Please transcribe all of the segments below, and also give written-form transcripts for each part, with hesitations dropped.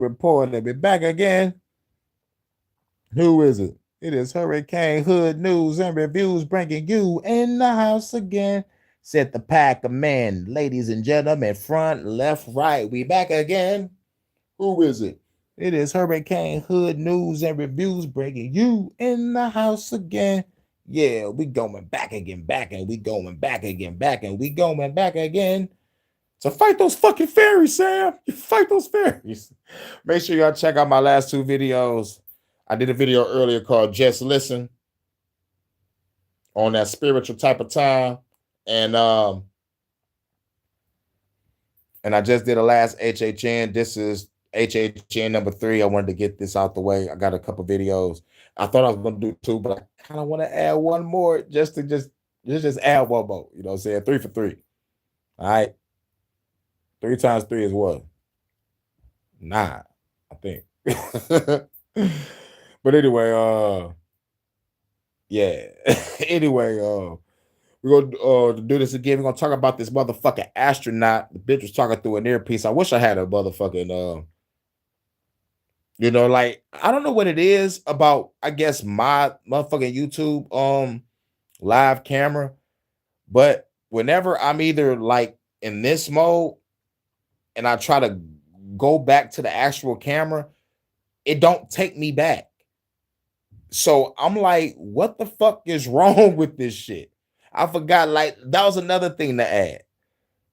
reporter. Be back again. Who is it? It is Hurricane Hood News and Reviews bringing you in the house again. Set the pack of men, ladies and gentlemen, front, left, right. We back again. Who is it? It is Hurricane Hood News and Reviews bringing you in the house again. Yeah, we going back again, back and we going back again, back and we going back again. So fight those fucking fairies, Sam. You fight those fairies. Make sure y'all check out my last two videos. I did a video earlier called Just Listen on that spiritual type of time. And I just did a last HHN. This is HHN number 3. I wanted to get this out the way. I got a couple videos. I thought I was going to do 2, but I kind of want to add one more just to add one more. You know what I'm saying? 3 for 3. All right. 3 times 3 is what? 9, I think. But anyway, yeah. Anyway, we're gonna do this again. We're gonna talk about this motherfucking astronaut. The bitch was talking through an earpiece. I wish I had a motherfucking like I don't know what it is about, I guess, my motherfucking YouTube live camera, but whenever I'm either like in this mode and I try to go back to the actual camera, it don't take me back. So I'm like, what the fuck is wrong with this shit? I forgot, like, that was another thing to add.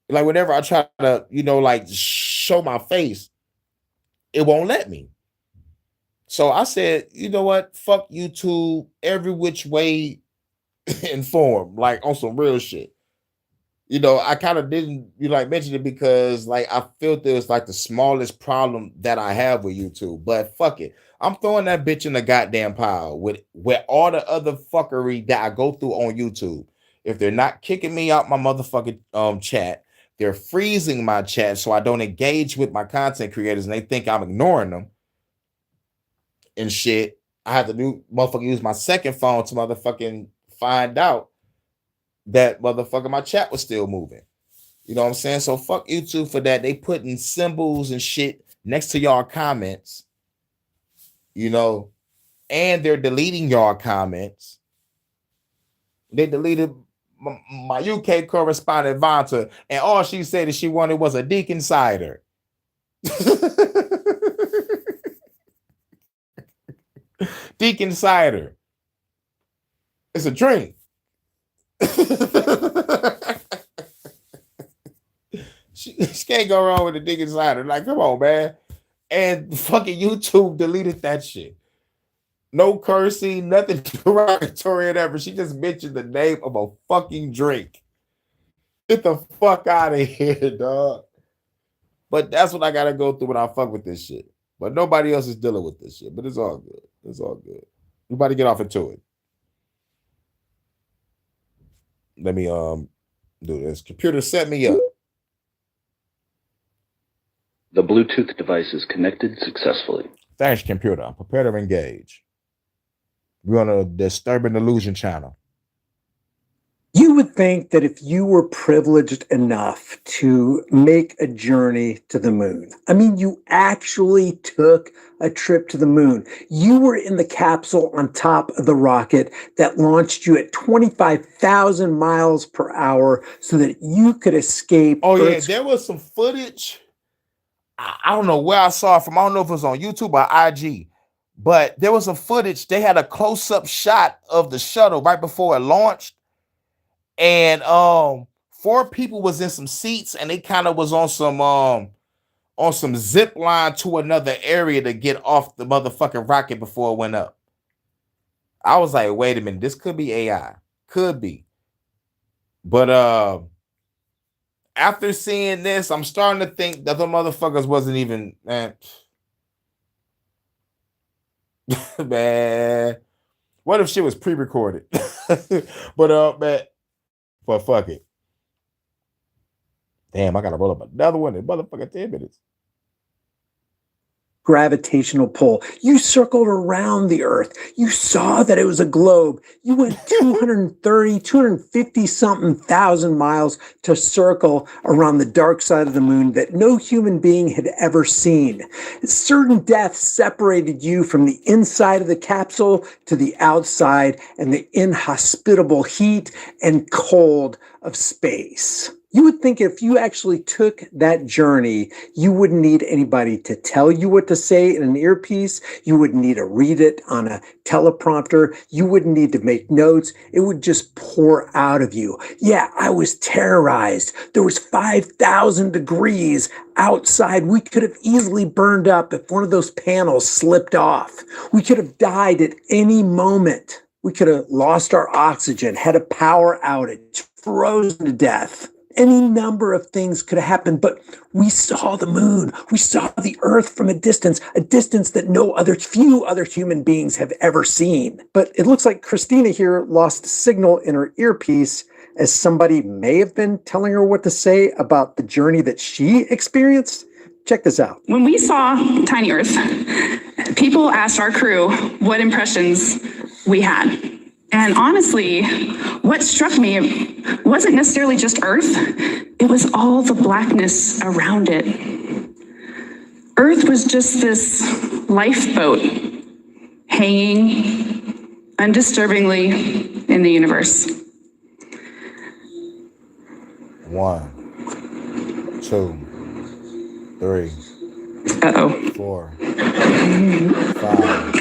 Like, whenever I try to, like, show my face, it won't let me. So I said, you know what? Fuck YouTube every which way and form, like, on some real shit. I kind of didn't mention it because like I felt it was like the smallest problem that I have with YouTube. But fuck it. I'm throwing that bitch in the goddamn pile with all the other fuckery that I go through on YouTube. If they're not kicking me out my motherfucking chat, they're freezing my chat so I don't engage with my content creators and they think I'm ignoring them and shit. I have to use my second phone to motherfucking find out that motherfucker my chat was still moving. You know what I'm saying? So fuck YouTube for that. They putting symbols and shit next to y'all comments, and they're deleting y'all comments. They deleted my UK correspondent Vanta, and all she said that she wanted was a Deacon cider. Deacon cider. It's a drink. She can't go wrong with the Deacon cider. Like, come on, man. And fucking YouTube deleted that shit. No cursing, nothing derogatory or whatever. She just mentioned the name of a fucking drink. Get the fuck out of here, dog. But that's what I gotta go through when I fuck with this shit. But nobody else is dealing with this shit. But it's all good. It's all good. You about to get off into it. Let me do this. Computer, set me up. The Bluetooth device is connected successfully. Thanks, computer. I'm prepared to engage. We're on a Disturbing Illusion channel. You would think that if you were privileged enough to make a journey to the moon, I mean, you actually took a trip to the moon. You were in the capsule on top of the rocket that launched you at 25,000 miles per hour so that you could escape. Oh, yeah, there was some footage. I don't know where I saw it from. I don't know if it was on YouTube or IG, but there was some footage. They had a close-up shot of the shuttle right before it launched. And 4 people was in some seats and they kind of was on some zip line to another area to get off the motherfucking rocket before it went up. I was like, wait a minute, this could be AI. Could be. But after seeing this, I'm starting to think that the motherfuckers wasn't even, man. Man. What if shit was pre-recorded? Man. But fuck it. Damn, I gotta roll up another one in motherfucking 10 minutes. gravitational pull. You circled around the Earth. You saw that it was a globe. You went 250 something thousand miles to circle around the dark side of the moon that no human being had ever seen. Certain death separated you from the inside of the capsule to the outside and the inhospitable heat and cold of space. You would think if you actually took that journey, you wouldn't need anybody to tell you what to say in an earpiece. You wouldn't need to read it on a teleprompter. You wouldn't need to make notes. It would just pour out of you. Yeah, I was terrorized. There was 5,000 degrees outside. We could have easily burned up if one of those panels slipped off. We could have died at any moment. We could have lost our oxygen, had a power outage, frozen to death. Any number of things could have happened, but we saw the moon. We saw the Earth from a distance that few other human beings have ever seen. But it looks like Christina here lost signal in her earpiece, as somebody may have been telling her what to say about the journey that she experienced. Check this out. When we saw Tiny Earth, people asked our crew what impressions we had. And honestly, what struck me wasn't necessarily just Earth, it was all the blackness around it. Earth was just this lifeboat hanging undisturbingly in the universe. 1, 2, 3, Uh-oh. 4, 5,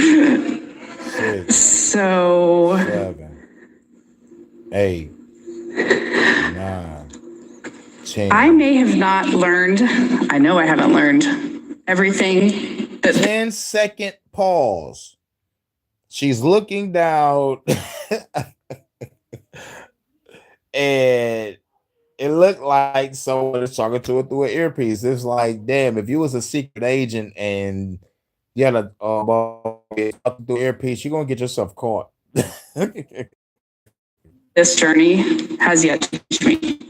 6, So 7, 8, 9, 10. I may have not learned, I know I haven't learned everything that 10-second pause. She's looking down and it looked like someone was talking to her through an earpiece. It's like, damn, if you was a secret agent and you had a through earpiece, you're gonna get yourself caught. this journey has yet to teach me.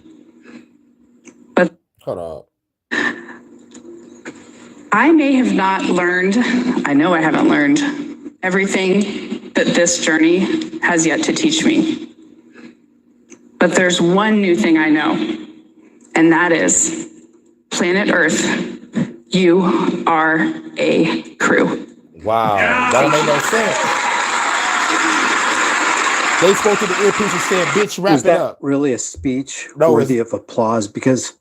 But Hold up. I may have not learned, I know I haven't learned everything that this journey has yet to teach me. But there's one new thing I know, and that is planet Earth, you are a crew. Wow, that don't make no sense. They spoke to the earpiece and said, bitch, wrap Was it that up. really a speech No, worthy of applause? Because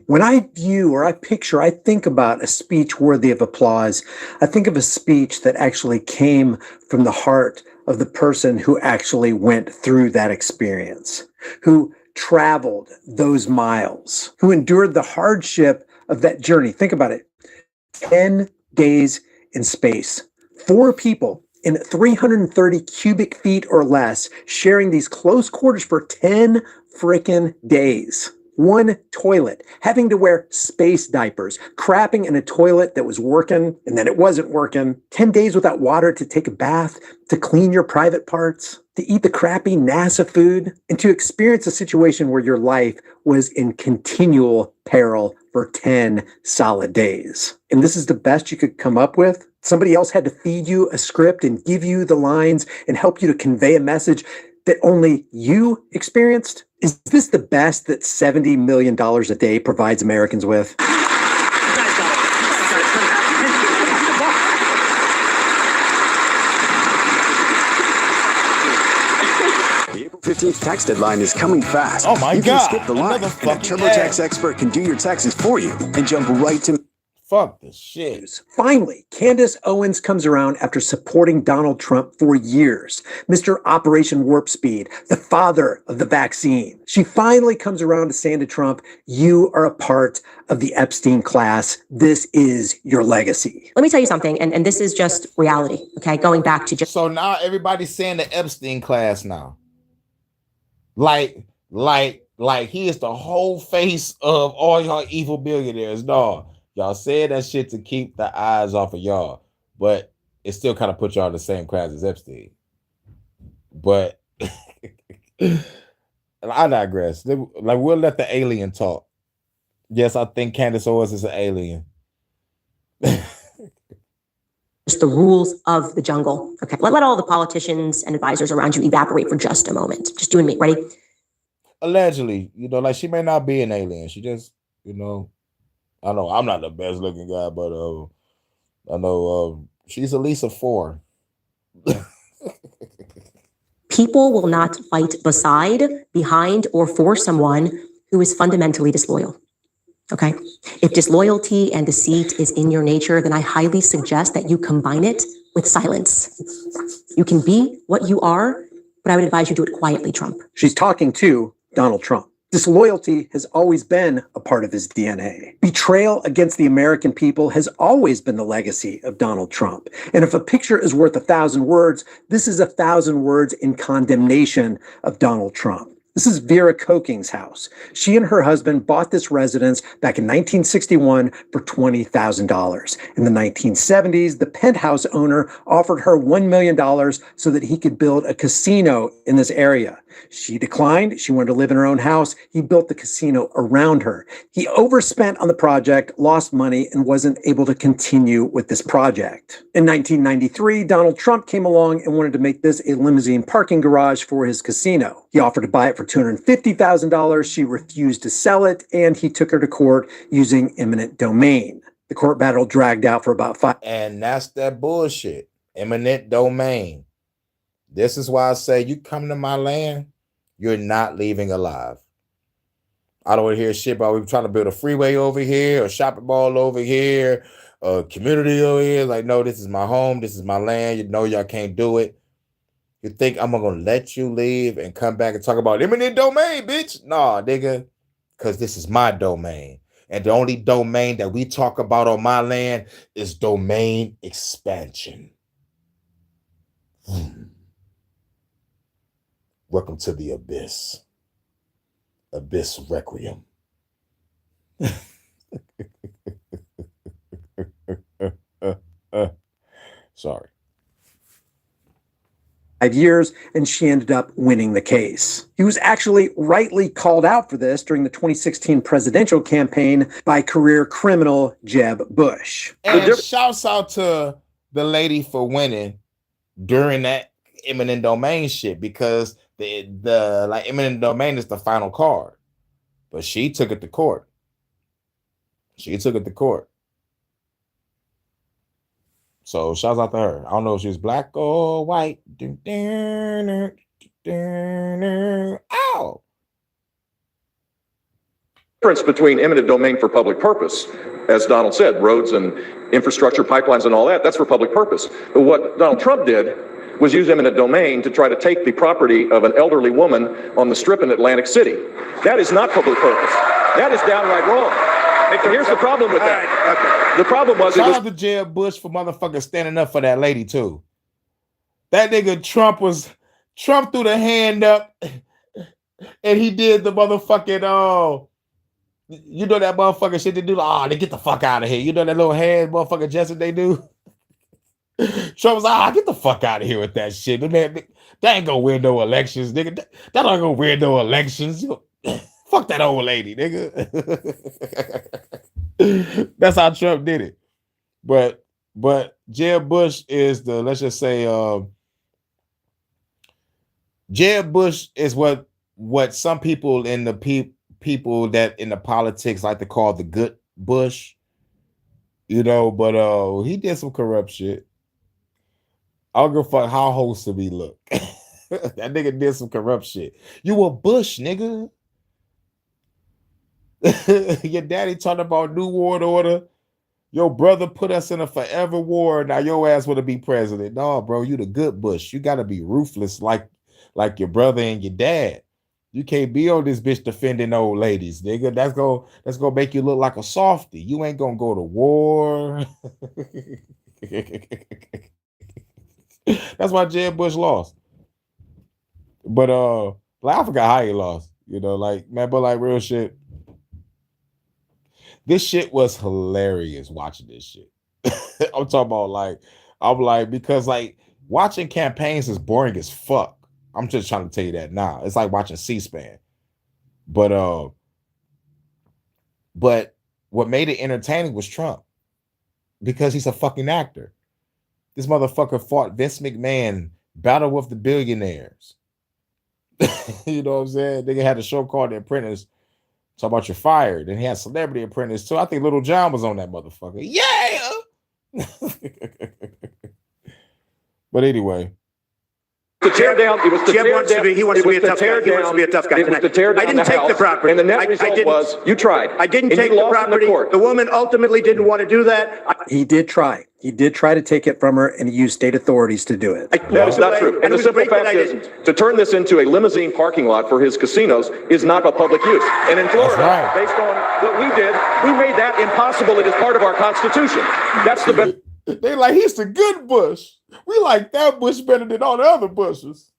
when I think about a speech worthy of applause, I think of a speech that actually came from the heart of the person who actually went through that experience, who traveled those miles, who endured the hardship of that journey. Think about it. 10 days in space, 4 people in 330 cubic feet or less, sharing these close quarters for 10 freaking days. 1 toilet, having to wear space diapers, crapping in a toilet that was working and then it wasn't working, 10 days without water to take a bath, to clean your private parts, to eat the crappy NASA food, and to experience a situation where your life was in continual peril for 10 solid days. And this is the best you could come up with? Somebody else had to feed you a script and give you the lines and help you to convey a message that only you experienced? Is this the best that $70 million a day provides Americans with? The April 15th tax deadline is coming fast. Oh my you God. can skip the line, Another and a fucking TurboTax expert can do your taxes for you and jump right to... Fuck the shit. Finally, Candace Owens comes around after supporting Donald Trump for years. Mr. Operation Warp Speed, the father of the vaccine. She finally comes around to saying to Trump, you are a part of the Epstein class. This is your legacy. Let me tell you something, and this is just reality, okay? Going back to just... So now everybody's saying the Epstein class now. Like he is the whole face of all y'all evil billionaires. No. Y'all said that shit to keep the eyes off of y'all, but it still kind of put y'all in the same class as Epstein. But I digress. Like, we'll let the alien talk. Yes, I think Candace Owens is an alien. the rules of the jungle. Okay, let all the politicians and advisors around you evaporate for just a moment. Just you and me, ready? Allegedly, like she may not be an alien. She just, I know I'm not the best looking guy, but I know she's at least a 4. People will not fight beside, behind, or for someone who is fundamentally disloyal. Okay? If disloyalty and deceit is in your nature, then I highly suggest that you combine it with silence. You can be what you are, but I would advise you do it quietly, Trump. She's talking to Donald Trump. Disloyalty has always been a part of his DNA. Betrayal against the American people has always been the legacy of Donald Trump. And if a picture is worth 1,000 words, this is 1,000 words in condemnation of Donald Trump. This is Vera Koking's house. She and her husband bought this residence back in 1961 for $20,000. In the 1970s, the penthouse owner offered her $1 million so that he could build a casino in this area. She declined. She wanted to live in her own house. He built the casino around her. He overspent on the project, lost money, and wasn't able to continue with this project. In 1993, Donald Trump came along and wanted to make this a limousine parking garage for his casino. He offered to buy it for $250,000. She refused to sell it, and he took her to court using eminent domain. The court battle dragged out for about 5. And that's that bullshit. Eminent domain. This is why I say you come to my land, you're not leaving alive. I don't want to hear shit about we trying to build a freeway over here, a shopping mall over here, a community over here. Like, no, this is my home. This is my land. Y'all can't do it. You think I'm going to let you leave and come back and talk about eminent domain, bitch? Nah, nigga, because this is my domain. And the only domain that we talk about on my land is domain expansion. Welcome to the abyss. Abyss Requiem. Sorry. 5 years, and she ended up winning the case. He was actually rightly called out for this during the 2016 presidential campaign by career criminal Jeb Bush. And shouts out to the lady for winning during that eminent domain shit, because the like eminent domain is the final card, but she took it to court. So shouts out to her. I don't know if she was black or white. Ow. Difference between eminent domain for public purpose, as Donald said, roads and infrastructure, pipelines and all that, that's for public purpose. But what Donald Trump did was use eminent domain to try to take the property of an elderly woman on the Strip in Atlantic City. That is not public purpose. That is downright wrong. And here's the problem with that. Okay. The problem was shout out to Jeb Bush for motherfucking standing up for that lady too. That nigga Trump threw the hand up and he did the motherfucking that motherfucking shit they do. They get the fuck out of here. You know that little hand motherfucking gesture they do? Trump was like, get the fuck out of here with that shit. Man, that ain't gonna win no elections, nigga. That ain't gonna win no elections. Fuck that old lady, nigga. That's how Trump did it. But Jeb Bush is the, let's just say, Jeb Bush is what some people in the people that in the politics like to call the good Bush, but he did some corrupt shit. I don't give a fuck how wholesome he look. That nigga did some corrupt shit. You a Bush, nigga. Your daddy talking about New World Order. Your brother put us in a forever war. Now your ass want to be president. No, bro, you the good Bush. You got to be ruthless like your brother and your dad. You can't be on this bitch defending old ladies, nigga. That's gonna make you look like a softie. You ain't gonna go to war. That's why Jeb Bush lost. But I forgot how he lost. But real shit. This shit was hilarious watching this shit. I'm talking about because watching campaigns is boring as fuck. I'm just trying to tell you that now. It's like watching C-SPAN. But what made it entertaining was Trump, because he's a fucking actor. This motherfucker fought Vince McMahon, Battle with the Billionaires. You know what I'm saying? They had a show called The Apprentice. Talk about you're fired. And he had Celebrity Apprentice too. I think Little John was on that motherfucker. Yeah. But anyway. To tear down, it was to tear down. He wants to be a tough guy. He wants to be a tough guy. It was to tear down. I didn't take the property. And the net result was you tried. I didn't take the property. The woman ultimately didn't want to do that. He did try. He did try to take it from her, and he used state authorities to do it. That is not true. And the simple fact is, to turn this into a limousine parking lot for his casinos is not a public use. And in Florida, based on what we did, we made that impossible. It is part of our Constitution. That's the best. They like, he's the good Bush. We like that Bush better than all the other Bushes.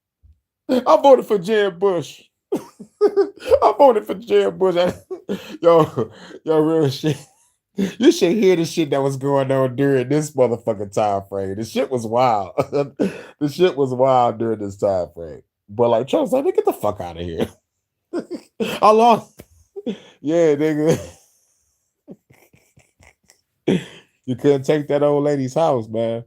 I voted for Jeb Bush. I voted for Jeb Bush. Yo, real shit. You should hear the shit that was going on during this motherfucking time frame. The shit was wild. The shit was wild during this time frame. But like Trump's like, get the fuck out of here. How long? Yeah, nigga. You couldn't take that old lady's house, man.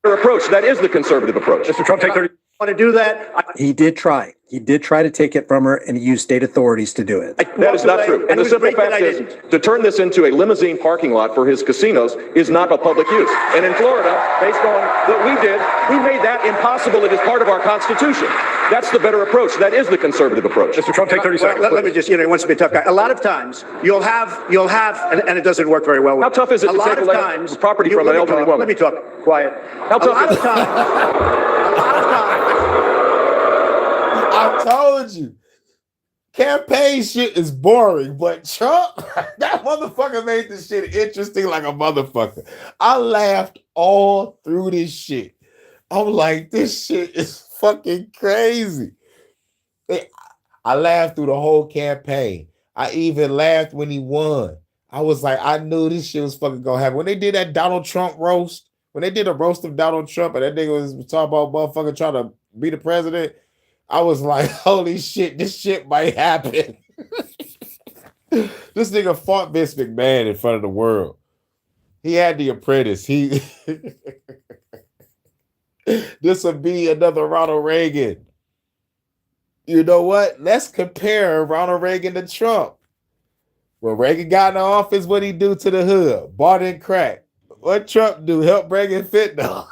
Approach. That is the conservative approach. Mr. Trump, take 30. Want to do that? He did try. He did try to take it from her, and he used state authorities to do it. That is not true. And the simple fact is, to turn this into a limousine parking lot for his casinos is not a public use. And in Florida, based on what we did, we made that impossible. It is part of our Constitution. That's the better approach. That is the conservative approach. Mr. Trump, take 30 seconds. Let me just, he wants to be a tough guy. A lot of times, you'll have, and it doesn't work very well. How tough is it to take a property from an elderly woman? Let me talk. Quiet. How tough is it? I told you, campaign shit is boring, but Trump, that motherfucker made this shit interesting like a motherfucker. I laughed all through this shit. I'm like, this shit is fucking crazy. I laughed through the whole campaign. I even laughed when he won. I was like, I knew this shit was fucking gonna happen. When they did that Donald Trump roast, when they did a roast of Donald Trump and that nigga was talking about motherfucker trying to be the president, I was like, holy shit, this shit might happen. This nigga fought Vince McMahon in front of the world. He had The Apprentice. This would be another Ronald Reagan. You know what? Let's compare Ronald Reagan to Trump. When Reagan got in office, what'd he do to the hood? Bought in crack. What Trump do? Help bring in fentanyl.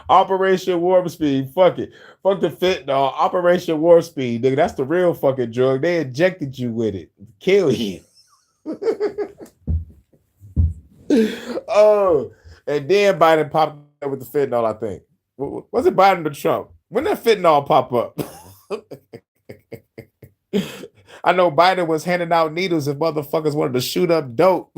Operation Warp Speed. Fuck it. Fuck the fentanyl. Operation Warp Speed. Nigga, that's the real fucking drug. They injected you with it. Kill you. Oh, and then Biden popped up with the fentanyl, I think. Was it Biden or Trump? When did fentanyl pop up? I know Biden was handing out needles if motherfuckers wanted to shoot up dope.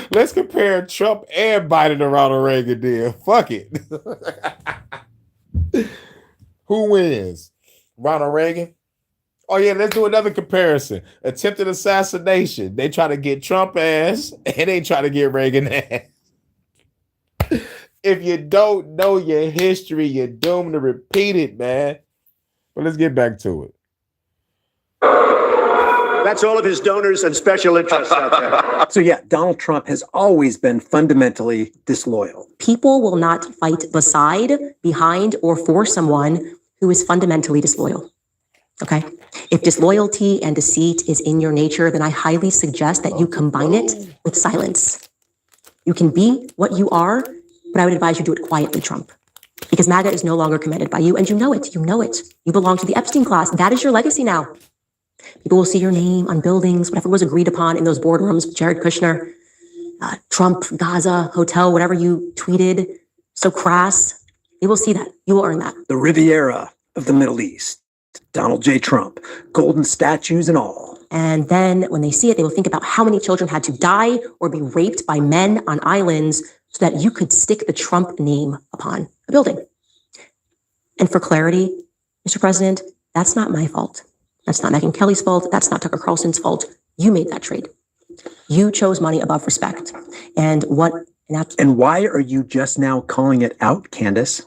Let's compare Trump and Biden to Ronald Reagan then. Fuck it. Who wins? Ronald Reagan? Oh yeah, let's do another comparison. Attempted assassination. They try to get Trump ass and they try to get Reagan ass. If you don't know your history, you're doomed to repeat it, man. But let's get back to it. That's all of his donors and special interests out there. So yeah, Donald Trump has always been fundamentally disloyal. People will not fight beside, behind, or for someone who is fundamentally disloyal. Okay? If disloyalty and deceit is in your nature, then I highly suggest that you combine it with silence. You can be what you are, but I would advise you do it quietly, Trump. Because MAGA is no longer commended by you, and you know it. You know it. You belong to the Epstein class. That is your legacy now. People will see your name on buildings, whatever was agreed upon in those boardrooms, Jared Kushner, Trump, Gaza, hotel, whatever you tweeted, so crass. They will see that. You will earn that. The Riviera of the Middle East. Donald J. Trump. Golden statues and all. And then when they see it, they will think about how many children had to die or be raped by men on islands so that you could stick the Trump name upon a building. And for clarity, Mr. President, that's not my fault. That's not Megyn Kelly's fault. That's not Tucker Carlson's fault. You made that trade. You chose money above respect. And why are you just now calling it out, Candace?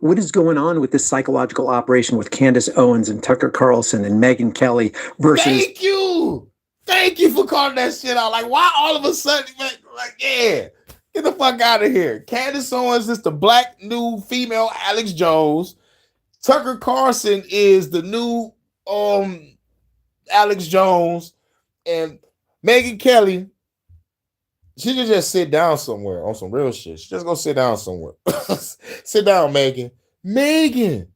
What is going on with this psychological operation with Candace Owens and Tucker Carlson and Megyn Kelly versus... Thank you! Thank you for calling that shit out. Like, why all of a sudden, man, like, yeah, get the fuck out of here. Candace Owens is the black new female Alex Jones. Tucker Carlson is the new Alex Jones. And Megyn Kelly, she should just sit down somewhere on some real shit. She just go sit down somewhere. Sit down, Megan. Megan,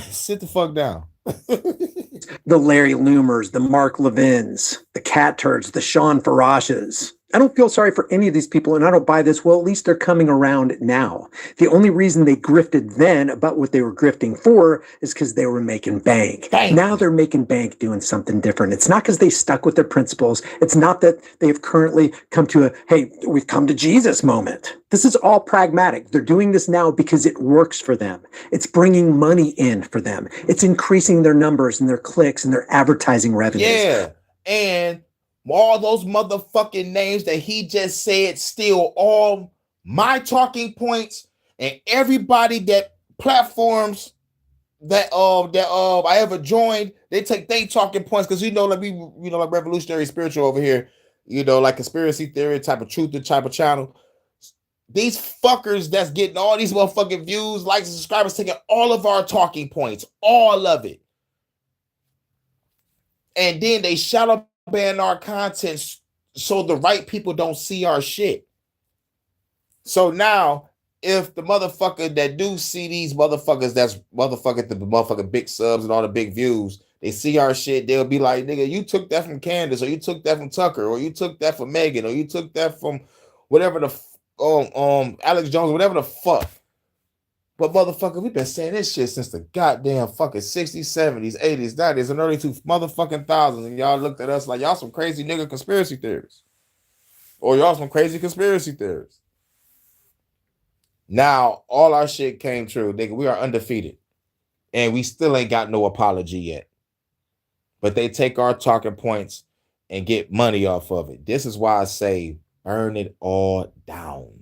sit the fuck down. The Larry Loomers, the Mark Levins, the Cat Turds, the Sean Farashes. I don't feel sorry for any of these people, and I don't buy this. Well, at least they're coming around now. The only reason they grifted then about what they were grifting for is because they were making bank. Now they're making bank doing something different. It's not because they stuck with their principles. It's not that they have currently come to a, hey, we've come to Jesus moment. This is all pragmatic. They're doing this now because it works for them. It's bringing money in for them. It's increasing their numbers and their clicks and their advertising revenues. Yeah, and all those motherfucking names that he just said steal all my talking points, and everybody that platforms that I ever joined, they take they talking points because like we like revolutionary spiritual over here, like conspiracy theory type of truth type of channel. These fuckers that's getting all these motherfucking views, likes, and subscribers taking all of our talking points, all of it, and then they shadow ban our content so the right people don't see our shit. So now, if the motherfucker that do see these motherfuckers, that's motherfucker the motherfucking big subs and all the big views, they see our shit, they'll be like, nigga, you took that from Candace, or you took that from Tucker, or you took that from Megan, or you took that from whatever the Alex Jones, whatever the fuck. But motherfucker, we've been saying this shit since the goddamn fucking 60s, 70s, 80s, 90s, and early 2000s, and y'all looked at us like y'all some crazy nigga conspiracy theorists. Or y'all some crazy conspiracy theorists. Now, all our shit came true, nigga. We are undefeated. And we still ain't got no apology yet. But they take our talking points and get money off of it. This is why I say burn it all down.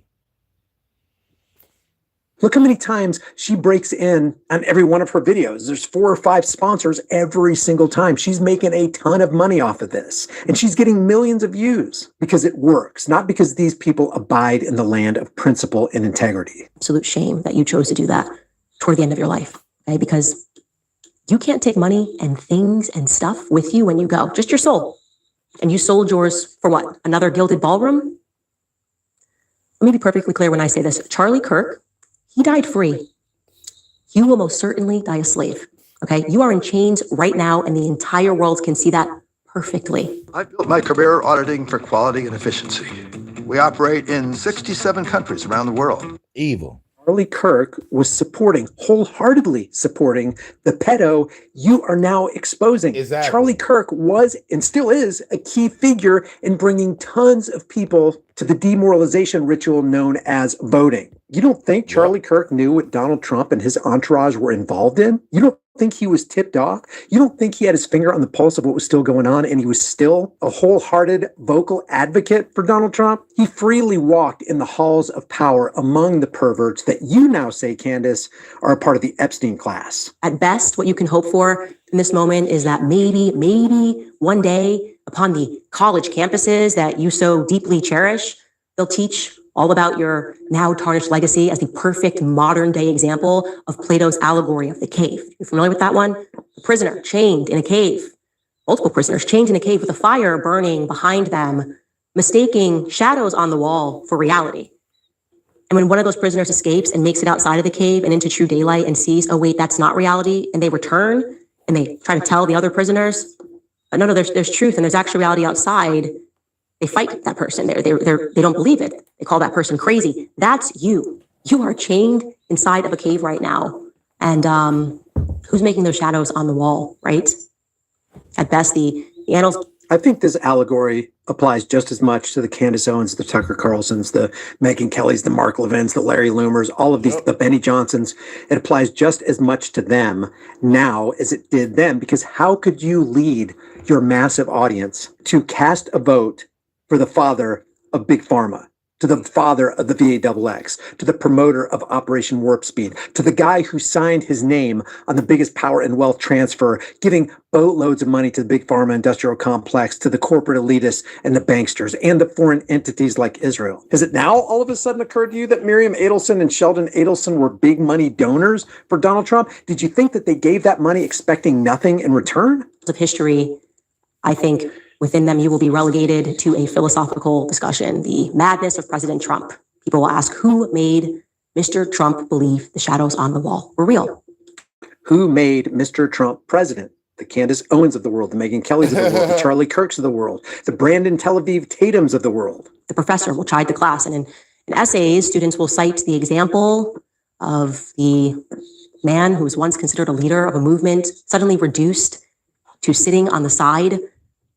Look how many times she breaks in on every one of her videos. There's 4 or 5 sponsors every single time. She's making a ton of money off of this. And she's getting millions of views because it works, not because these people abide in the land of principle and integrity. Absolute shame that you chose to do that toward the end of your life, okay? Because you can't take money and things and stuff with you when you go, just your soul. And you sold yours for what? Another gilded ballroom? Let me be perfectly clear when I say this. Charlie Kirk, he died free. You will most certainly die a slave, okay? You are in chains right now, and the entire world can see that perfectly. I've built my career auditing for quality and efficiency. We operate in 67 countries around the world. Evil. Charlie Kirk was wholeheartedly supporting the pedo you are now exposing. Exactly. Charlie Kirk was and still is a key figure in bringing tons of people to the demoralization ritual known as voting. You don't think Charlie Kirk knew what Donald Trump and his entourage were involved in? You don't think he was tipped off? You don't think he had his finger on the pulse of what was still going on and he was still a wholehearted vocal advocate for Donald Trump? He freely walked in the halls of power among the perverts that you now say, Candace, are a part of the Epstein class. At best, what you can hope for in this moment is that maybe one day upon the college campuses that you so deeply cherish, they'll teach all about your now tarnished legacy as the perfect modern day example of Plato's allegory of the cave. You're familiar with that one? The prisoner chained in a cave, multiple prisoners chained in a cave with a fire burning behind them, mistaking shadows on the wall for reality. And when one of those prisoners escapes and makes it outside of the cave and into true daylight and sees, oh wait, that's not reality, and they return and they try to tell the other prisoners, no, there's truth and there's actual reality outside. They fight that person. They don't believe it. They call that person crazy. That's you. You are chained inside of a cave right now. And who's making those shadows on the wall, right? At best, the annals. I think this allegory applies just as much to the Candace Owens, the Tucker Carlsons, the Megyn Kellys, the Mark Levins, the Larry Loomers, all of these, the Benny Johnsons. It applies just as much to them now as it did then, because how could you lead your massive audience to cast a vote for the father of Big Pharma, to the father of the VAXX, to the promoter of Operation Warp Speed, to the guy who signed his name on the biggest power and wealth transfer, giving boatloads of money to the big pharma industrial complex, to the corporate elitists and the banksters, and the foreign entities like Israel. Has it now all of a sudden occurred to you that Miriam Adelson and Sheldon Adelson were big money donors for Donald Trump? Did you think that they gave that money expecting nothing in return? Of history, I think within them, you will be relegated to a philosophical discussion, the madness of President Trump. People will ask, who made Mr. Trump believe the shadows on the wall were real? Who made Mr. Trump president? The Candace Owens of the world, the Megyn Kellys of the world, the Charlie Kirks of the world, the Brandon Tel Aviv Tatums of the world. The professor will chide the class, and in essays, students will cite the example of the man who was once considered a leader of a movement, suddenly reduced to sitting on the side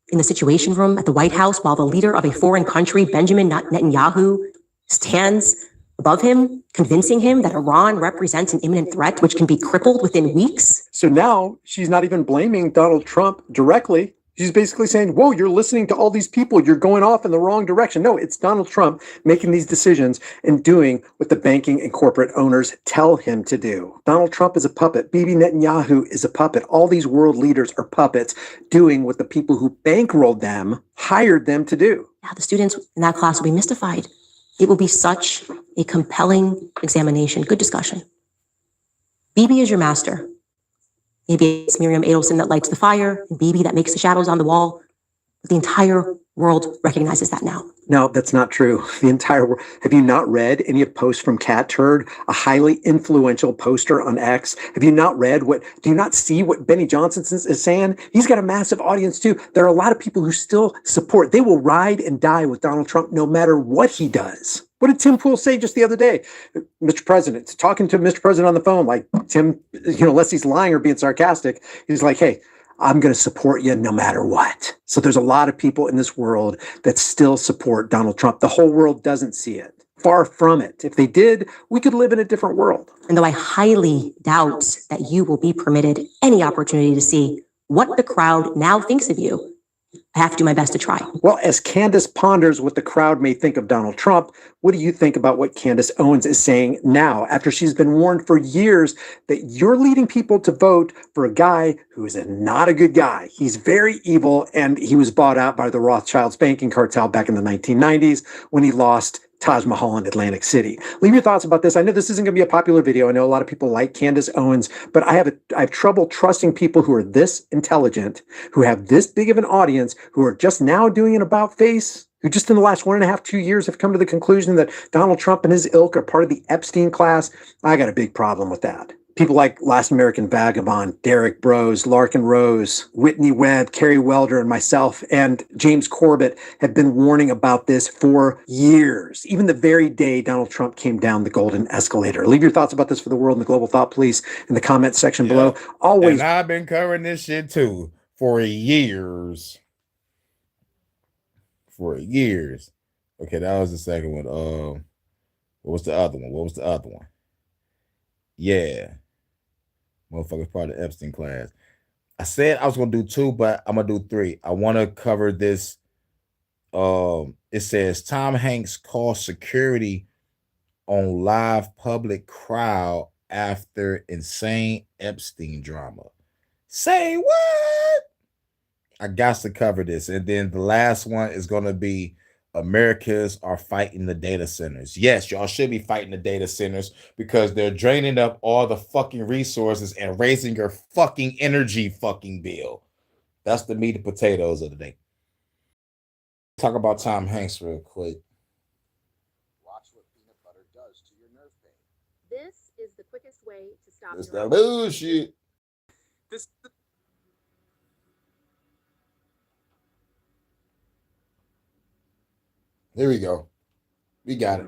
in the Situation Room at the White House while the leader of a foreign country, Benjamin Netanyahu, stands above him, convincing him that Iran represents an imminent threat which can be crippled within weeks. So now she's not even blaming Donald Trump directly. She's basically saying, whoa, you're listening to all these people. You're going off in the wrong direction. No, it's Donald Trump making these decisions and doing what the banking and corporate owners tell him to do. Donald Trump is a puppet. Bibi Netanyahu is a puppet. All these world leaders are puppets doing what the people who bankrolled them hired them to do. Now the students in that class will be mystified. It will be such a compelling examination. Good discussion. Bibi is your master. Maybe it's Miriam Adelson that lights the fire, and Bibi that makes the shadows on the wall. But the entire world recognizes that now. No, that's not true. The entire world. Have you not read any of posts from Cat Turd, a highly influential poster on X? Have you not read do you not see what Benny Johnson is saying? He's got a massive audience too. There are a lot of people who still support. They will ride and die with Donald Trump no matter what he does. What did Tim Pool say just the other day? Mr. President, talking to Mr. President on the phone, like Tim, unless he's lying or being sarcastic, he's like, hey, I'm going to support you no matter what. So there's a lot of people in this world that still support Donald Trump. The whole world doesn't see it. Far from it. If they did, we could live in a different world. And though I highly doubt that you will be permitted any opportunity to see what the crowd now thinks of you, I have to do my best to try. Well, as Candace ponders what the crowd may think of Donald Trump, what do you think about what Candace Owens is saying now, after she's been warned for years that you're leading people to vote for a guy who is not a good guy? He's very evil, and he was bought out by the Rothschilds banking cartel back in the 1990s when he lost Taj Mahal in Atlantic City. Leave your thoughts about this. I know this isn't going to be a popular video. I know a lot of people like Candace Owens, but I have trouble trusting people who are this intelligent, who have this big of an audience, who are just now doing an about face, who just in the last 1.5, 2 years have come to the conclusion that Donald Trump and his ilk are part of the Epstein class. I got a big problem with that. People like Last American Vagabond, Derek Bros, Larkin Rose, Whitney Webb, Kerry Welder, and myself, and James Corbett have been warning about this for years, even the very day Donald Trump came down the golden escalator. Leave your thoughts about this for the world and the Global Thought Police in the comment section below. Always. And I've been covering this shit too for years. Okay, that was the second one. What was the other one? Yeah. Motherfuckers part of the Epstein class. I said I was gonna do 2, but I'm gonna do 3. I want to cover this. It says Tom Hanks calls security on live public crowd after insane Epstein drama. Say what? I got to cover this. And then the last one is gonna be Americans are fighting the data centers. Yes, y'all should be fighting the data centers because they're draining up all the fucking resources and raising your fucking energy fucking bill. That's the meat and potatoes of the day. Talk about Tom Hanks real quick. Watch what peanut butter does to your nerve pain. This is the quickest way to stop. It's that bullshit. There we go. We got it.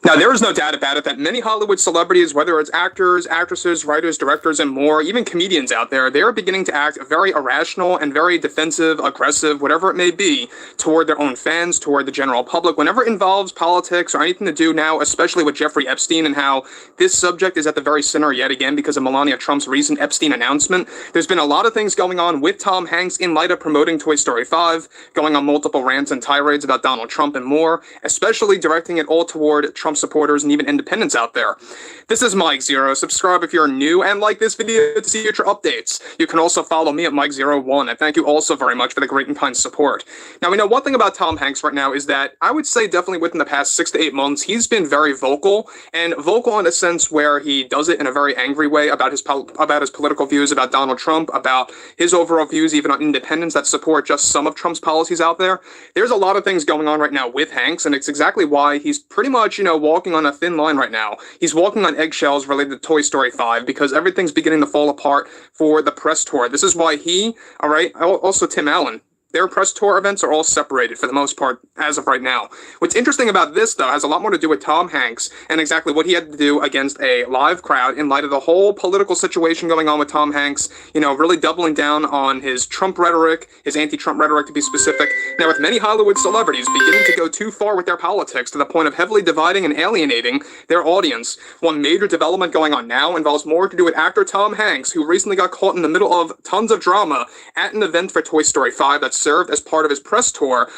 Now, there is no doubt about it that many Hollywood celebrities, whether it's actors, actresses, writers, directors, and more, even comedians out there, they are beginning to act very irrational and very defensive, aggressive, whatever it may be, toward their own fans, toward the general public, whenever it involves politics or anything to do now, especially with Jeffrey Epstein and how this subject is at the very center yet again because of Melania Trump's recent Epstein announcement. There's been a lot of things going on with Tom Hanks in light of promoting Toy Story 5, going on multiple rants and tirades about Donald Trump and more, especially directing it all toward Trump supporters and even independents out there. This is Mike Zero. Subscribe if you're new and like this video to see future updates. You can also follow me at Mike01, and thank you also very much for the great and kind support. Now, we know one thing about Tom Hanks right now is that I would say definitely within the past 6 to 8 months, he's been very vocal, and vocal in a sense where he does it in a very angry way about his political views about Donald Trump, about his overall views even on independents that support just some of Trump's policies out there. There's a lot of things going on right now with Hanks, and it's exactly why he's pretty much, walking on a thin line right now. He's walking on eggshells related to Toy Story 5 because everything's beginning to fall apart for the press tour. This is why also Tim Allen, their press tour events are all separated for the most part as of right now. What's interesting about this, though, has a lot more to do with Tom Hanks and exactly what he had to do against a live crowd in light of the whole political situation going on with Tom Hanks, really doubling down on his Trump rhetoric, his anti-Trump rhetoric to be specific. Now, with many Hollywood celebrities beginning to go too far with their politics to the point of heavily dividing and alienating their audience, one major development going on now involves more to do with actor Tom Hanks, who recently got caught in the middle of tons of drama at an event for Toy Story 5 that's served as part of his press tour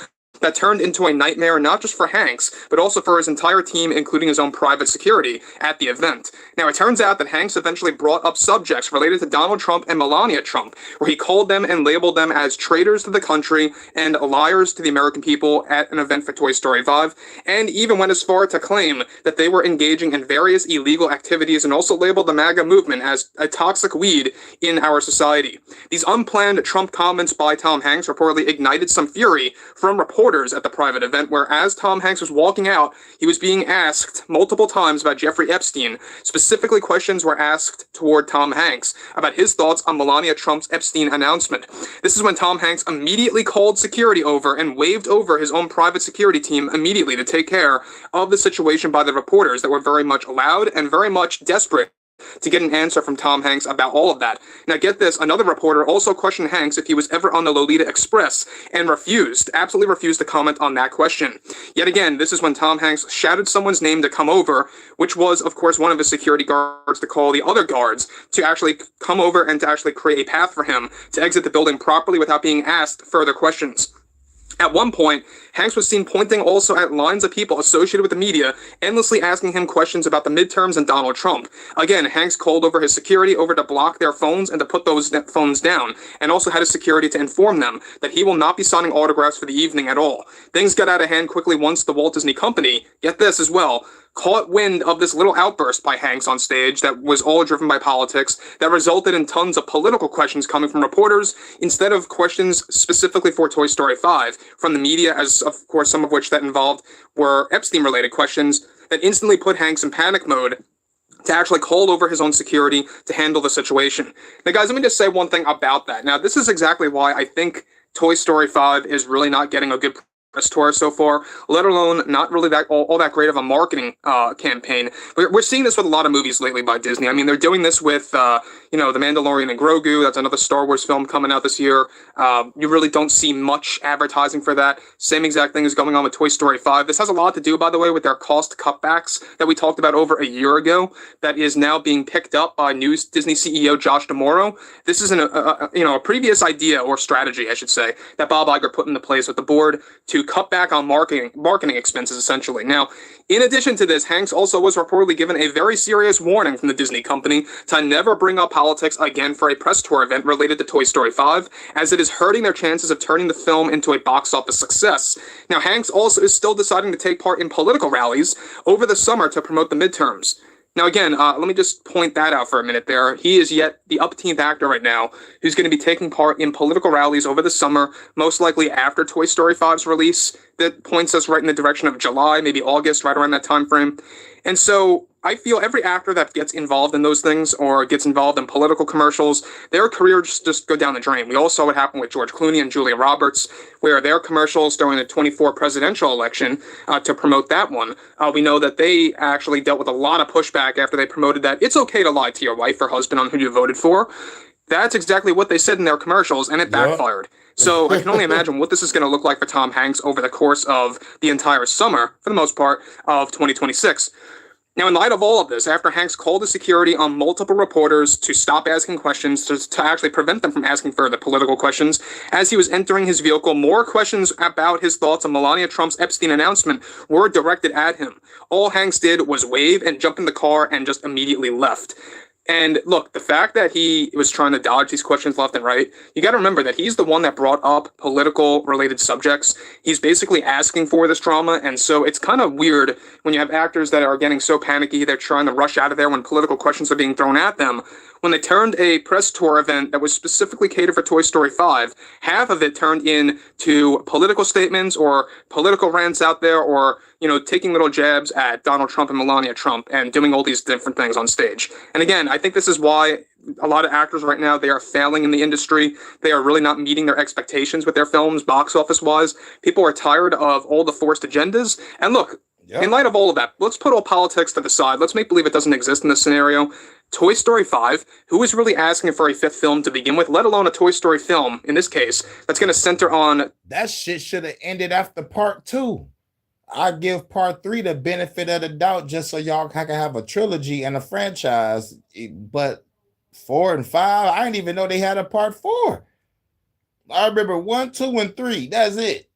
that turned into a nightmare not just for Hanks, but also for his entire team, including his own private security at the event. Now, it turns out that Hanks eventually brought up subjects related to Donald Trump and Melania Trump, where he called them and labeled them as traitors to the country and liars to the American people at an event for Toy Story 5, and even went as far to claim that they were engaging in various illegal activities and also labeled the MAGA movement as a toxic weed in our society. These unplanned Trump comments by Tom Hanks reportedly ignited some fury from reporters at the private event, where as Tom Hanks was walking out, he was being asked multiple times about Jeffrey Epstein. Specifically, questions were asked toward Tom Hanks about his thoughts on Melania Trump's Epstein announcement. This is when Tom Hanks immediately called security over and waved over his own private security team immediately to take care of the situation by the reporters that were very much loud and very much desperate to get an answer from Tom Hanks about all of that. Now, get this, another reporter also questioned Hanks if he was ever on the Lolita Express and absolutely refused to comment on that question. Yet again, this is when Tom Hanks shouted someone's name to come over, which was, of course, one of his security guards to call the other guards to actually come over and to actually create a path for him to exit the building properly without being asked further questions. At one point, Hanks was seen pointing also at lines of people associated with the media, endlessly asking him questions about the midterms and Donald Trump. Again, Hanks called over his security over to block their phones and to put those phones down, and also had his security to inform them that he will not be signing autographs for the evening at all. Things got out of hand quickly once the Walt Disney Company, get this as well, caught wind of this little outburst by Hanks on stage that was all driven by politics, that resulted in tons of political questions coming from reporters instead of questions specifically for Toy Story 5 from the media, as of course some of which that involved were Epstein-related questions that instantly put Hanks in panic mode to actually call over his own security to handle the situation. Now, guys, let me just say one thing about that. Now, this is exactly why I think Toy Story 5 is really not getting a good press tour so far, let alone not really all that great of a marketing campaign. We're seeing this with a lot of movies lately by Disney. I mean, they're doing this with, The Mandalorian and Grogu. That's another Star Wars film coming out this year. You really don't see much advertising for that. Same exact thing is going on with Toy Story 5. This has a lot to do, by the way, with their cost cutbacks that we talked about over a year ago that is now being picked up by new Disney CEO Josh D'Amaro. This is a previous idea or strategy, I should say, that Bob Iger put into place with the board to cut back on marketing expenses, essentially. Now, in addition to this, Hanks also was reportedly given a very serious warning from the Disney company to never bring up politics again for a press tour event related to Toy Story 5, as it is hurting their chances of turning the film into a box office success. Now, Hanks also is still deciding to take part in political rallies over the summer to promote the midterms. Now, again, let me just point that out for a minute there. He is yet the upteenth actor right now who's going to be taking part in political rallies over the summer, most likely after Toy Story 5's release. That points us right in the direction of July, maybe August, right around that time frame. And so I feel every actor that gets involved in those things or gets involved in political commercials, their careers just go down the drain. We all saw what happened with George Clooney and Julia Roberts, where their commercials during the 24 presidential election to promote that one, we know that they actually dealt with a lot of pushback after they promoted that it's okay to lie to your wife or husband on who you voted for. That's exactly what they said in their commercials, and it backfired. So I can only imagine what this is going to look like for Tom Hanks over the course of the entire summer, for the most part, of 2026. Now, in light of all of this, after Hanks called the security on multiple reporters to stop asking questions, to actually prevent them from asking further political questions, as he was entering his vehicle, more questions about his thoughts on Melania Trump's Epstein announcement were directed at him. All Hanks did was wave and jump in the car and just immediately left. And look, the fact that he was trying to dodge these questions left and right, you got to remember that he's the one that brought up political related subjects. He's basically asking for this drama. And so it's kind of weird when you have actors that are getting so panicky, they're trying to rush out of there when political questions are being thrown at them. When they turned a press tour event that was specifically catered for Toy Story 5, half of it turned into political statements or political rants out there, or, you know, taking little jabs at Donald Trump and Melania Trump and doing all these different things on stage. And again, I think this is why a lot of actors right now, they are failing in the industry. They are really not meeting their expectations with their films, box office wise. People are tired of all the forced agendas. And look, in light of all of that, let's put all politics to the side. Let's make believe it doesn't exist in this scenario. Toy Story 5, who is really asking for a fifth film to begin with, let alone a Toy Story film, in this case, that's going to center on... That shit should have ended after part 2. I give part 3 the benefit of the doubt just so y'all can have a trilogy and a franchise. But 4 and 5, I didn't even know they had a part 4. I remember 1, 2, and 3. That's it.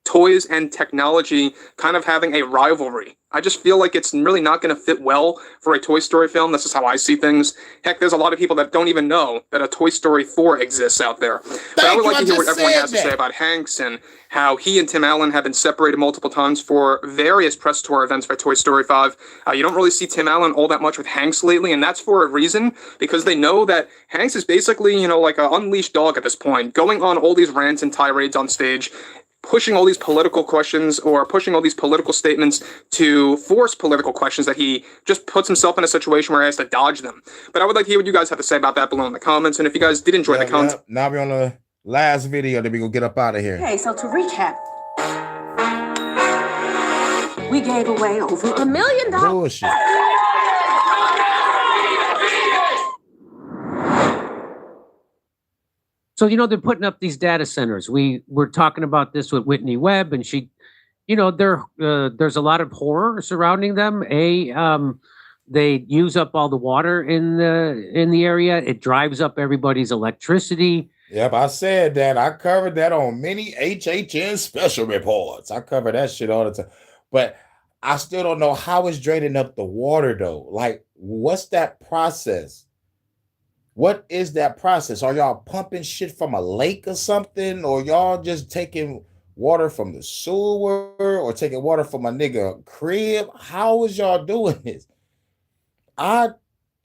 Toys and technology kind of having a rivalry. I just feel like it's really not going to fit well for a Toy Story film. This is how I see things. Heck, there's a lot of people that don't even know that a Toy Story 4 exists out there. But I would like to hear what everyone has to say about Hanks and how he and Tim Allen have been separated multiple times for various press tour events for Toy Story 5. You don't really see Tim Allen all that much with Hanks lately, and that's for a reason, because they know that Hanks is basically, you know, like an unleashed dog at this point, going on all these rants and tirades on stage, pushing all these political questions or pushing all these political statements to force political questions that he just puts himself in a situation where he has to dodge them. But I would like to hear what you guys have to say about that below in the comments. And if you guys did enjoy the content. Now we're on the last video, then we go get up out of here. Okay, so to recap, we gave away over $1 million. Bullshit. So, you know, they're putting up these data centers. We were talking about this with Whitney Webb, and she, you know, there's a lot of horror surrounding them. They use up all the water in the area. It drives up everybody's electricity. Yep, I said that. I covered that on many HHN special reports. I cover that shit all the time. But I still don't know how it's draining up the water, though. Like, what's that process? What is that process? Are y'all pumping shit from a lake or something? Or y'all just taking water from the sewer or taking water from a nigga crib? How is y'all doing this?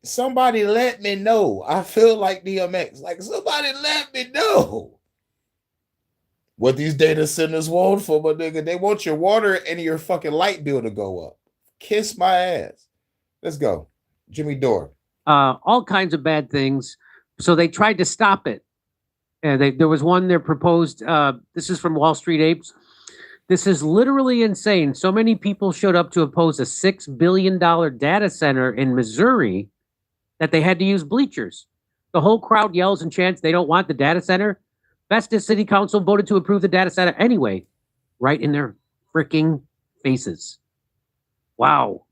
Somebody let me know. I feel like DMX. Like, somebody let me know what these data centers want for my nigga. They want your water and your fucking light bill to go up. Kiss my ass. Let's go. Jimmy Dore. All kinds of bad things. So they tried to stop it. There was one there proposed. This is from Wall Street Apes. This is literally insane. So many people showed up to oppose a $6 billion data center in Missouri that they had to use bleachers. The whole crowd yells and chants they don't want the data center. Festus City Council voted to approve the data center anyway, right in their freaking faces. Wow.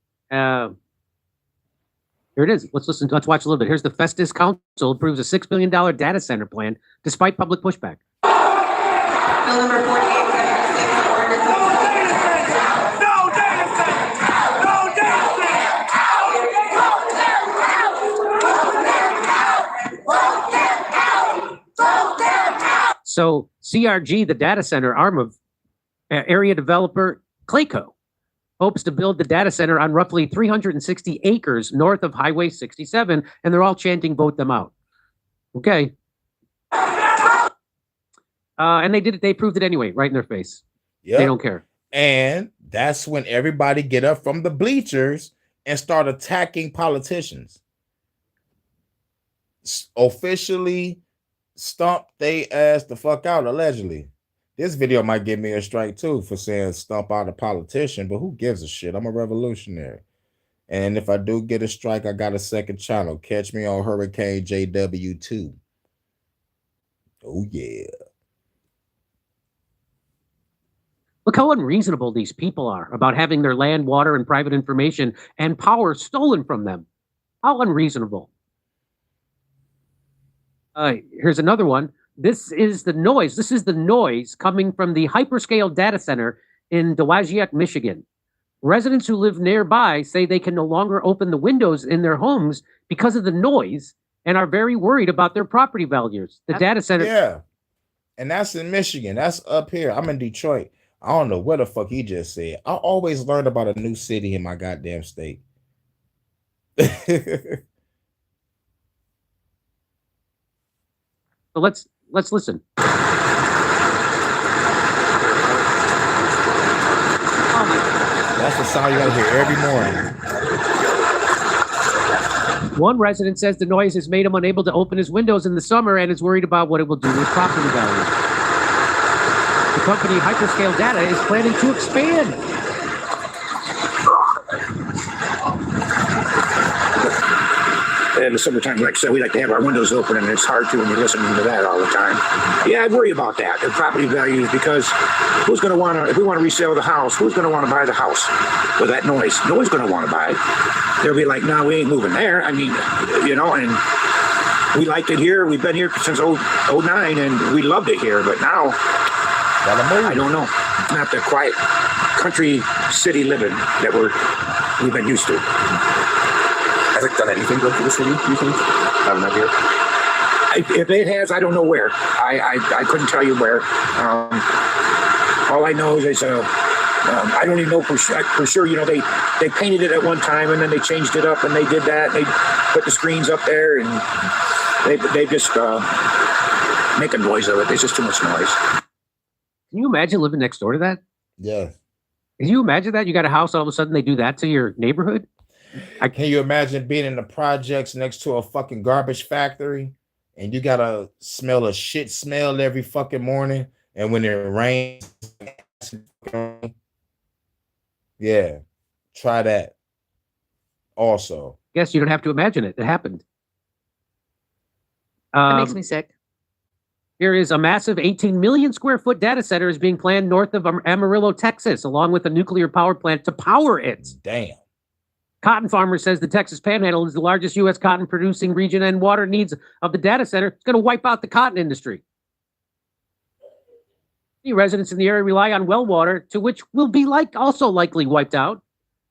Here it is. Let's watch a little bit. Here's the Festus Council approves a $6 billion data center plan despite public pushback. Bill number 4876, ordinance of No data center! No data center! So CRG, the data center arm of area developer Clayco, hopes to build the data center on roughly 360 acres north of Highway 67, and they're all chanting, vote them out. Okay. And they did it. They approved it anyway, right in their face. Yep. They don't care. And that's when everybody get up from the bleachers and start attacking politicians. Officially stump they ass the fuck out, allegedly. This video might give me a strike too for saying stump out a politician, but who gives a shit? I'm a revolutionary. And if I do get a strike, I got a second channel. Catch me on Hurricane JW2. Oh, yeah. Look how unreasonable these people are about having their land, water, and private information and power stolen from them. How unreasonable. Here's another one. This is the noise. This is the noise coming from the hyperscale data center in Dowagiac, Michigan. Residents who live nearby say they can no longer open the windows in their homes because of the noise and are very worried about their property values. The data center. Yeah. And that's in Michigan. That's up here. I'm in Detroit. I don't know what the fuck he just said. I always learn about a new city in my goddamn state. So let's listen. That's the sound you gotta hear every morning. One resident says the noise has made him unable to open his windows in the summer and is worried about what it will do to his property value. The company Hyperscale Data is planning to expand. In the summertime, like I said, we like to have our windows open, and it's hard to when you're listening to that all the time. Yeah, I'd worry about that, the property values, because who's going to want to, if we want to resell the house, who's going to want to buy the house with that noise? No one's going to want to buy it. They'll be like, no, we ain't moving there. I mean, you know, and we liked it here. We've been here since 09, and we loved it here, but now, I don't know. It's not the quiet country city living that we've been used to. Has it done anything good for the city, do you think? I have no idea. If it has, I don't know where. I couldn't tell you where. All I know is I don't even know for sure. You know, they painted it at one time, and then they changed it up, and they did that. They put the screens up there, and they just make a noise of it. There's just too much noise. Can you imagine living next door to that? Yeah. Can you imagine that? You got a house, all of a sudden they do that to your neighborhood? Can you imagine being in the projects next to a fucking garbage factory and you gotta smell a shit smell every fucking morning, and when it rains, yeah, try that. Also, Yes, you don't have to imagine it. It happened. That makes me sick. Here is a massive 18 million square foot data center is being planned north of Amarillo, Texas, along with a nuclear power plant to power it. Damn. Cotton Farmer says the Texas Panhandle is the largest U.S. cotton producing region, and water needs of the data center is going to wipe out the cotton industry. Many residents in the area rely on well water, to which will be also likely wiped out.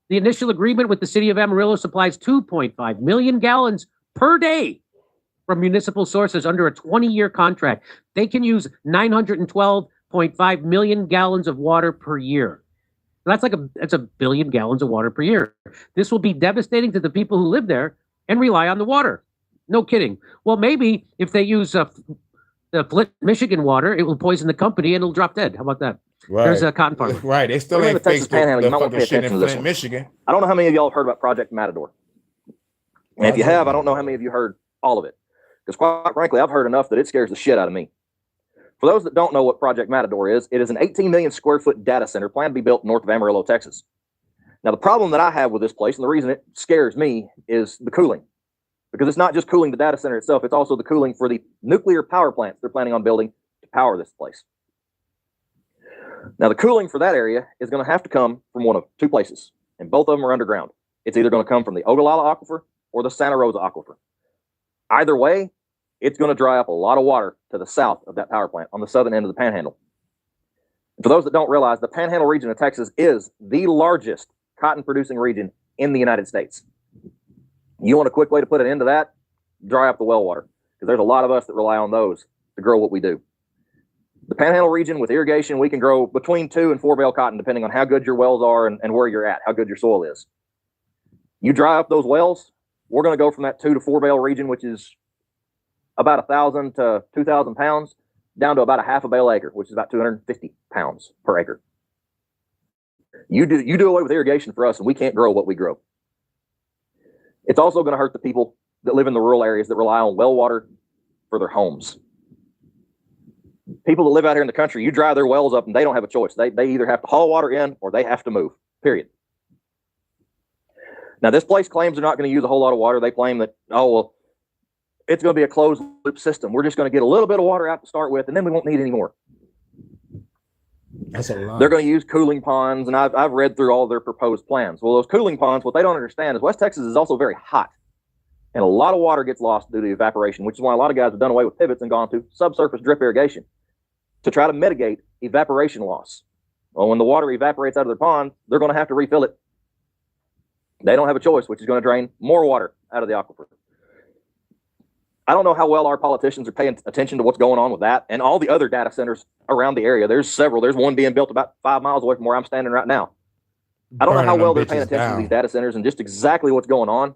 The initial agreement with the city of Amarillo supplies 2.5 million gallons per day from municipal sources under a 20-year contract. They can use 912.5 million gallons of water per year. That's a billion gallons of water per year. This will be devastating to the people who live there and rely on the water. No kidding. Well, maybe if they use the Flint, Michigan water, it will poison the company and it'll drop dead. How about that? Right. There's a cotton farmer. Right. They still ain't the Texas fixed Panhandle. the You might want to pay fucking shit attention in to this Flint, one. Michigan. I don't know how many of y'all have heard about Project Matador. And if you have, I don't know how many of you heard all of it. Because quite frankly, I've heard enough that it scares the shit out of me. For those that don't know what Project Matador is, it is an 18 million square foot data center planned to be built north of Amarillo, Texas. Now, the problem that I have with this place, and the reason it scares me, is the cooling. Because it's not just cooling the data center itself, it's also the cooling for the nuclear power plants they're planning on building to power this place. Now, the cooling for that area is going to have to come from one of two places, and both of them are underground. It's either going to come from the Ogallala Aquifer or the Santa Rosa Aquifer. Either way, it's going to dry up a lot of water to the south of that power plant on the southern end of the Panhandle. And for those that don't realize, the Panhandle region of Texas is the largest cotton producing region in the United States. You want a quick way to put an end to that? Dry up the well water, because there's a lot of us that rely on those to grow what we do. The Panhandle region with irrigation, we can grow between 2 and 4 bale cotton, depending on how good your wells are and where you're at, how good your soil is. You dry up those wells, we're going to go from that 2 to 4 bale region, which is about 1,000 to 2,000 pounds, down to about a half a bale acre, which is about 250 pounds per acre. You do away with irrigation for us, and we can't grow what we grow. It's also going to hurt the people that live in the rural areas that rely on well water for their homes. People that live out here in the country, you dry their wells up and they don't have a choice. They either have to haul water in or they have to move, period. Now, this place claims they're not going to use a whole lot of water. They claim that, oh, well, it's going to be a closed loop system. We're just going to get a little bit of water out to start with, and then we won't need any more. That's a lot. They're going to use cooling ponds, and I've read through all their proposed plans. Well, those cooling ponds, what they don't understand is West Texas is also very hot, and a lot of water gets lost due to evaporation, which is why a lot of guys have done away with pivots and gone to subsurface drip irrigation to try to mitigate evaporation loss. Well, when the water evaporates out of their pond, they're going to have to refill it. They don't have a choice, which is going to drain more water out of the aquifer. I don't know how well our politicians are paying attention to what's going on with that and all the other data centers around the area. There's several. There's one being built about 5 miles away from where I'm standing right now. I don't know how well they're paying attention to these data centers and just exactly what's going on.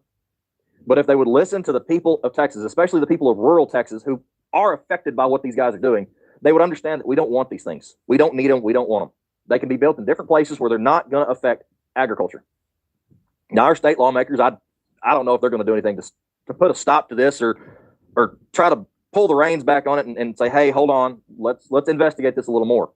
But if they would listen to the people of Texas, especially the people of rural Texas who are affected by what these guys are doing, they would understand that we don't want these things. We don't need them. We don't want them. They can be built in different places where they're not going to affect agriculture. Now, our state lawmakers, I don't know if they're going to do anything to put a stop to this or try to pull the reins back on it and say, hey, hold on, let's investigate this a little more.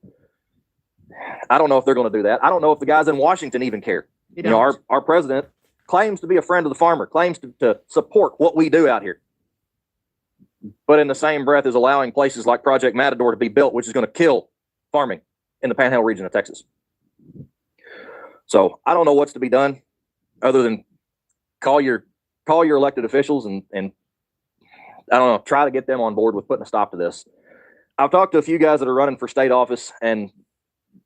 I don't know if they're going to do that. I don't know if the guys in Washington even care. You know, our president claims to be a friend of the farmer, claims to support what we do out here. But in the same breath is allowing places like Project Matador to be built, which is going to kill farming in the Panhandle region of Texas. So I don't know what's to be done other than call your elected officials and I don't know, try to get them on board with putting a stop to this. I've talked to a few guys that are running for state office, and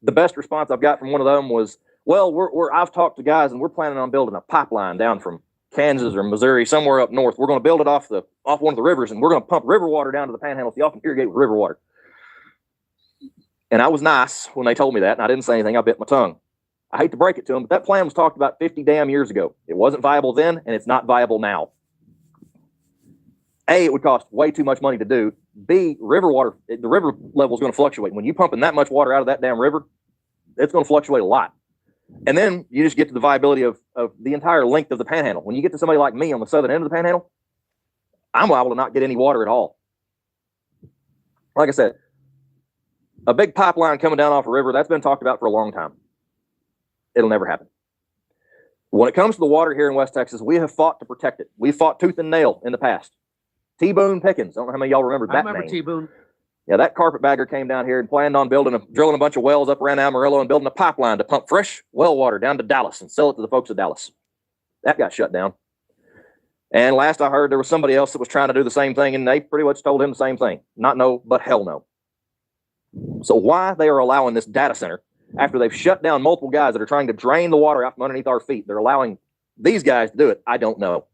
the best response I've got from one of them was, well, I've talked to guys and we're planning on building a pipeline down from Kansas or Missouri, somewhere up north. We're going to build it off one of the rivers, and we're going to pump river water down to the Panhandle so y'all can irrigate with river water. And I was nice when they told me that, and I didn't say anything. I bit my tongue. I hate to break it to them, but that plan was talked about 50 damn years ago. It wasn't viable then, and it's not viable now. A, it would cost way too much money to do. B, the river level is going to fluctuate. When you pumping that much water out of that damn river, it's going to fluctuate a lot. And then you just get to the viability of the entire length of the Panhandle. When you get to somebody like me on the southern end of the Panhandle, I'm liable to not get any water at all. Like I said, a big pipeline coming down off a river, that's been talked about for a long time. It'll never happen. When it comes to the water here in West Texas, we have fought to protect it. We've fought tooth and nail in the past. T-Boone Pickens, I don't know how many of y'all remember that name. I remember T-Boone. Yeah, that carpetbagger came down here and planned on drilling a bunch of wells up around Amarillo and building a pipeline to pump fresh well water down to Dallas and sell it to the folks of Dallas. That got shut down. And last I heard, there was somebody else that was trying to do the same thing, and they pretty much told him the same thing. Not no, but hell no. So why they are allowing this data center, after they've shut down multiple guys that are trying to drain the water out from underneath our feet, they're allowing these guys to do it, I don't know.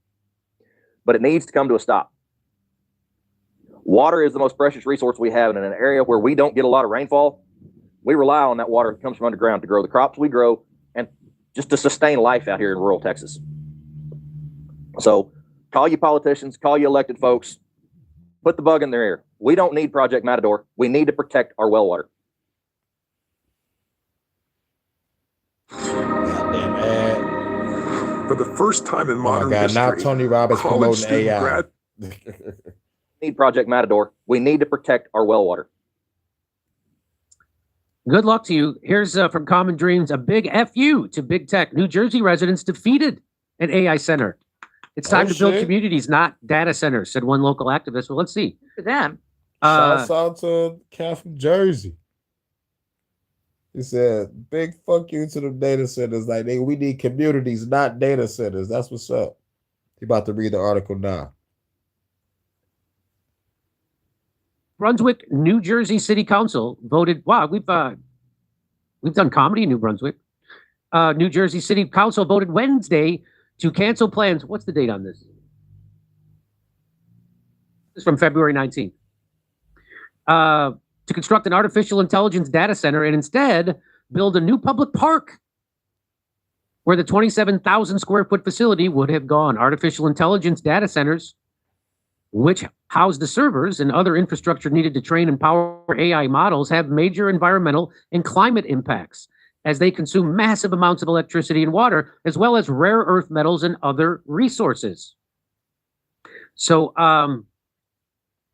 But it needs to come to a stop. Water is the most precious resource we have, and in an area where we don't get a lot of rainfall, we rely on that water that comes from underground to grow the crops we grow and just to sustain life out here in rural Texas. So call you politicians, call you elected folks, put the bug in their ear. We don't need Project Matador. We need to protect our well water. For the first time in modern history, now Tony Robbins promoting AI. Need Project Matador. We need to protect our well water. Good luck to you. Here's from Common Dreams, a big FU to big tech. New Jersey residents defeated an AI center. It's time to build communities, not data centers, said one local activist. Well, let's see. For them. Shouts out to Cat from Jersey. He said, big fuck you to the data centers. Like, we need communities, not data centers. That's what's up. He about to read the article now. Brunswick, New Jersey City Council voted. Wow, we've done comedy in New Brunswick. New Jersey City Council voted Wednesday to cancel plans. What's the date on this? This is from February 19th. To construct an artificial intelligence data center and instead build a new public park where the 27,000 square foot facility would have gone. Artificial intelligence data centers, which house the servers and other infrastructure needed to train and power AI models, have major environmental and climate impacts. as they consume massive amounts of electricity and water, as well as rare earth metals and other resources. So,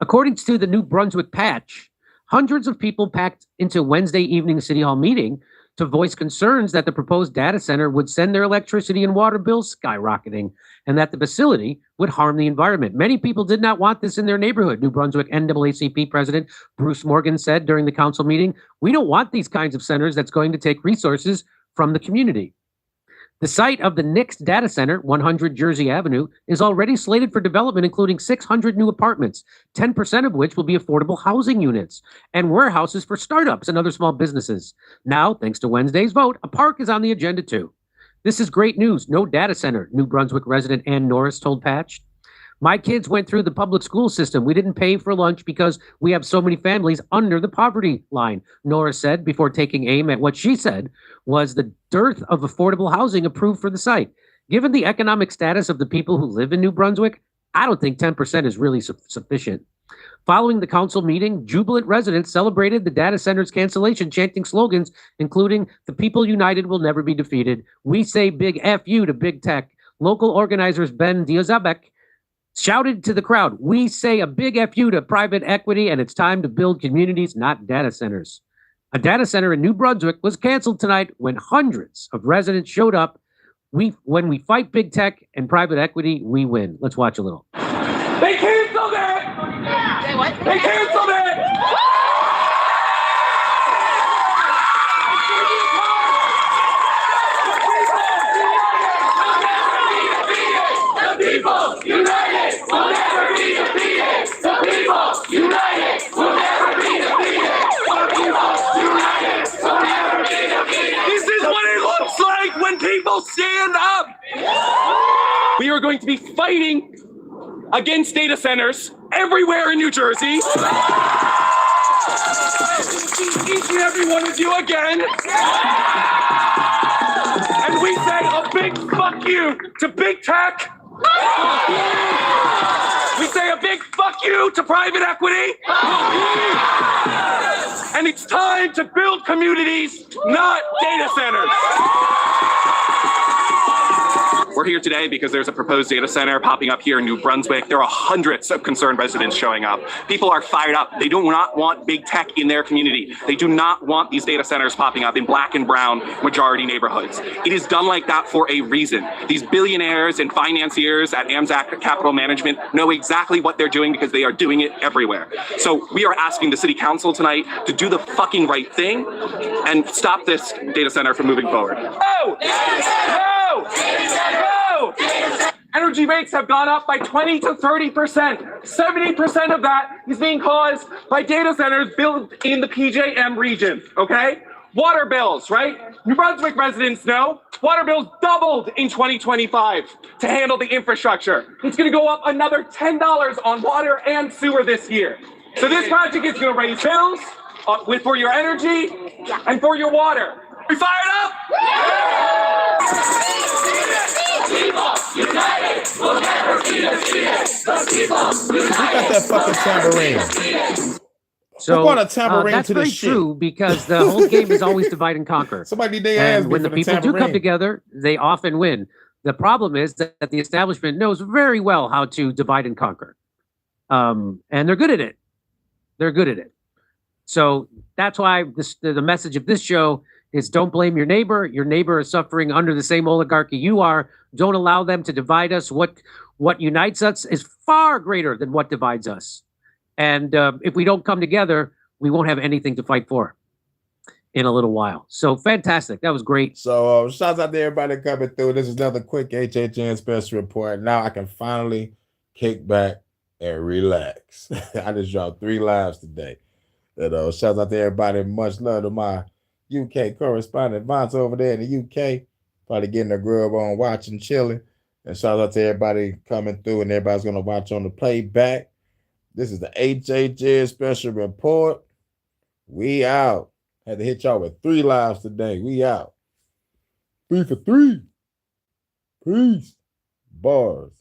according to the New Brunswick patch, hundreds of people packed into Wednesday evening City Hall meeting to voice concerns that the proposed data center would send their electricity and water bills skyrocketing and that the facility would harm the environment. Many people did not want this in their neighborhood, New Brunswick NAACP President Bruce Morgan said during the council meeting. We don't want these kinds of centers that's going to take resources from the community. The site of the next data center, 100 Jersey Avenue, is already slated for development, including 600 new apartments, 10% of which will be affordable housing units and warehouses for startups and other small businesses. Now, thanks to Wednesday's vote, a park is on the agenda too. This is great news. No data center, New Brunswick resident Ann Norris told Patch. My kids went through the public school system. We didn't pay for lunch because we have so many families under the poverty line, Norris said, before taking aim at what she said was the dearth of affordable housing approved for the site. Given the economic status of the people who live in New Brunswick, I don't think 10% is really sufficient. Following the council meeting, jubilant residents celebrated the data center's cancellation, chanting slogans, including "The people united will never be defeated." "We say big F you to big tech." Local organizers Ben Diazabek shouted to the crowd, "We say a big F you to private equity, and it's time to build communities, not data centers." A data center in New Brunswick was canceled tonight when hundreds of residents showed up. When we fight big tech and private equity, we win. Let's watch a little. They canceled it! Say what? They canceled it! The people united will never be defeated! The people united will never be defeated! The people united will never be defeated! This is what it looks like when people stand up! We are going to be fighting against data centers everywhere in New Jersey. Each and every one of you again. And we say a big fuck you to big tech. We say a big fuck you to private equity. And it's time to build communities, not data centers. We're here today because there's a proposed data center popping up here in New Brunswick. There are hundreds of concerned residents showing up. People are fired up. They do not want big tech in their community. They do not want these data centers popping up in black and brown majority neighborhoods. It is done like that for a reason. These billionaires and financiers at AMZAC Capital Management know exactly what they're doing because they are doing it everywhere. So we are asking the city council tonight to do the fucking right thing and stop this data center from moving forward. No! No! No! Energy rates have gone up by 20 to 30%. 70% of that is being caused by data centers built in the PJM region, okay? Water bills, right? New Brunswick residents know water bills doubled in 2025 to handle the infrastructure. It's gonna go up another $10 on water and sewer this year. So this project is gonna raise bills for your energy and for your water. We fired up? People united will never be defeated. The people united. Who got that fucking tambourine? So Who brought a tambourine that's to very this shit? true because the whole game is always divide and conquer. Somebody need their ass And when beat the for people do come tambourine. together, they often win. The problem is that the establishment knows very well how to divide and conquer, and they're good at it. They're good at it. So that's why the message of this show is: don't blame your neighbor. Your neighbor is suffering under the same oligarchy you are. Don't allow them to divide us. What unites us is far greater than what divides us. And if we don't come together, we won't have anything to fight for in a little while. So fantastic. That was great. So shouts out to everybody coming through. This is another quick HHN special report. Now I can finally kick back and relax. I just dropped 3 lives today. Shouts out to everybody. Much love to my UK correspondent Vance over there in the UK. Probably getting a grub on, watching, chilling. And shout out to everybody coming through, and everybody's going to watch on the playback. This is the HHN special report. We out. Had to hit y'all with 3 lives today. We out. 3 for 3. Peace. Bars.